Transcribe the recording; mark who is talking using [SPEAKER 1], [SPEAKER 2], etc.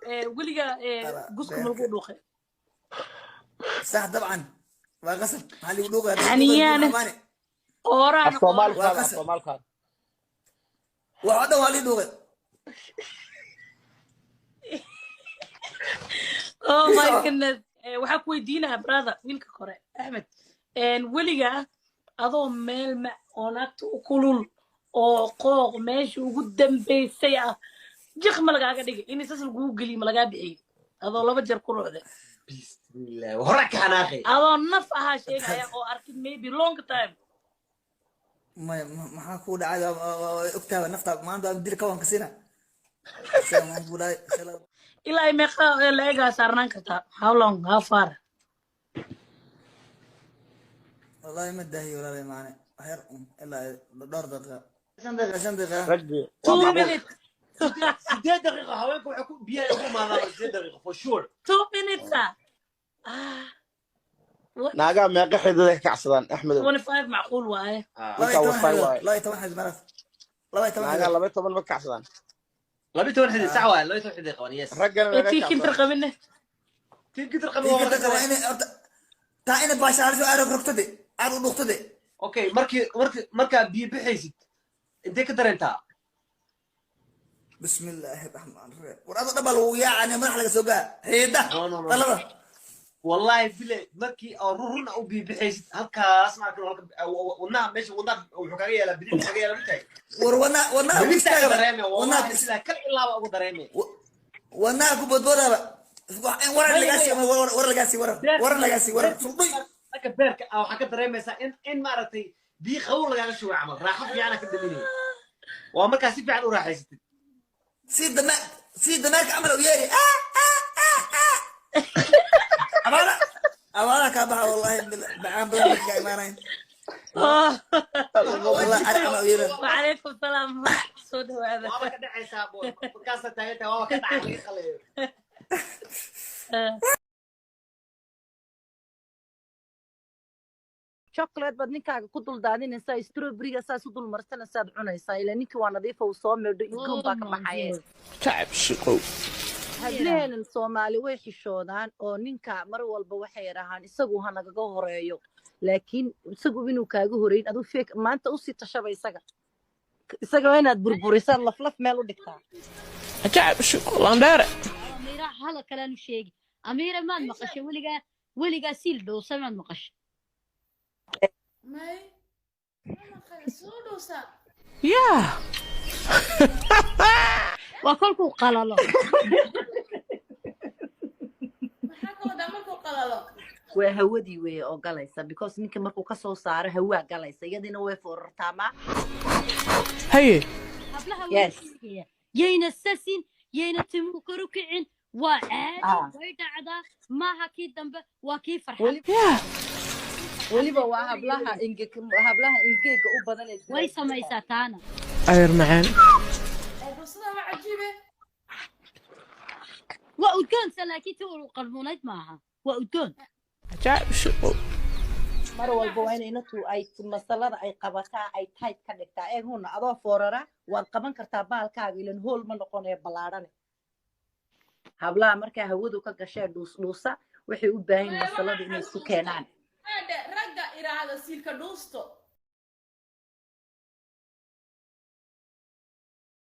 [SPEAKER 1] وليجا قصكم الجود وخي
[SPEAKER 2] صح طبعا وقصد هل يقولوا
[SPEAKER 1] حنيان أوران
[SPEAKER 3] الصومال كان
[SPEAKER 2] وعدا والي دوغ
[SPEAKER 1] oh my goodness waxaa ku weydiinaa brother wiilka kore Ahmed weliga adoo meel ma oo naagta u kulul oo qooq meesha ugu dambeysay ah jiq ma lagaaga dhigay in isas lagu geliyo ma lagaa bixiyay adoo laba jeer ku ruuxday
[SPEAKER 3] bismillah horaka xanaaqay
[SPEAKER 1] adoo naf ahaa sheegaya oo arkin maybe long time
[SPEAKER 2] ما حكوا دعاء أكتب نفط ما عنده أدير كون كسينا
[SPEAKER 1] ilaa ay meeqa leegaa saarnaan kartaa how long how far
[SPEAKER 2] والله ما دهي ولا لي معنا خير إلا دور دقيقة 10 دقيقة
[SPEAKER 3] رجل
[SPEAKER 1] 2 minutes
[SPEAKER 3] 6 دقيقة هواك وحكوا بيها يقوم هذا 6 دقيقة for sure
[SPEAKER 1] 2 minutes
[SPEAKER 3] ناقا ما قحيد كعصدان أحمد
[SPEAKER 1] 25 معقول waaye
[SPEAKER 2] لا يتوحد مرة لا يتوحد
[SPEAKER 3] ناقا لبيت طبعا بكعصدان
[SPEAKER 4] لبيت واحد ساعة ولا لبيت واحد دقيقة يس
[SPEAKER 3] رجل
[SPEAKER 1] tii kinta qabine
[SPEAKER 4] تيجي ترقم
[SPEAKER 2] تا إن باش أعرف أعرف ركضي أعرف ركضي
[SPEAKER 4] اوكي مركا بيحيسد انت كدر انت
[SPEAKER 2] بسم الله الرحمن الرحيم ورا دبل ويعني ما حلقة سوقا هيدا طلبة
[SPEAKER 4] والله بلا مركي او رورنا او بيحيسد هلكا اسمع كل ونها ماشي ونها وحكايه لا بدي حكايه لا متى
[SPEAKER 2] وانا
[SPEAKER 4] بدي دريمه والله سلا كل الا ابو دريمه
[SPEAKER 2] وانا كبدورا ورا لقاسي ورا
[SPEAKER 4] لك بيرك او حكا دريميسا ان مارتي بي خول لغا شو عمل راح في انا كدليني ومركا سي فيعن وراحيست
[SPEAKER 2] سيد دماغك عملوا ياري أمانة كابها والله بعام بلدك إيمانين والله أنا عملوا ياري
[SPEAKER 1] وعليكم السلام سود هذا
[SPEAKER 4] وما كدع حسابه بودكاست تاعته وما كدع عليه خليه
[SPEAKER 5] chocolate bad ninkaaga ku dul daadinaysaa strawberry-ga saas u dul marsanaysaad cunaysaa ilaa ninkii waa nadiif oo soo meedho igoon baa ka baxaya
[SPEAKER 3] تعب شقو
[SPEAKER 5] hadleenan Soomaali way xishoodaan oo ninka mar walba waxay yiraahdaan isagu ha nagaga horeeyo laakiin isagu inuu kaaga horeyn aduu feek maanta u sii tashabay isaga waa inaad burburisaa laflaf meel u dhigtaa
[SPEAKER 3] تعب شقو لاندار
[SPEAKER 6] أميرة هلا كلام شيء أميرة ما نقش ولقى سيل دو سمع نقش
[SPEAKER 7] ماي أنا خلص
[SPEAKER 3] يا
[SPEAKER 6] وكلكم قلالو
[SPEAKER 7] محاكو دمكو قلالو
[SPEAKER 5] waa hawadii way oo galaysa because ninka markuu ka soo saaro hawaa galaysa iyadina way foorartaa ma
[SPEAKER 3] هي
[SPEAKER 6] قبلها يينا السسين يينا تمكرو كعين وعادي ويدا عدا ما هكي دنبه وكي فرحان
[SPEAKER 5] waliba waa hablaha ingega u badan ee
[SPEAKER 6] way samaysaataana
[SPEAKER 3] أير معان
[SPEAKER 7] بس أنا عجيبة
[SPEAKER 6] وأدون سلاكي تقولوا قربونات معها وأدون
[SPEAKER 3] تعب شقو
[SPEAKER 5] mar walba waa inaytu ay masalada ay qabataa ay tight ka dhigtaa ee huna adoo foorara waad qaban kartaa baalkaaga ilan hool ma noqonayo balaadhane hablaha markaa hawadu ka gashay dhuusa waxay u baahan yihiin masalada inay isku keenaan
[SPEAKER 7] هذا رجع إلى هذا سيلك دوستو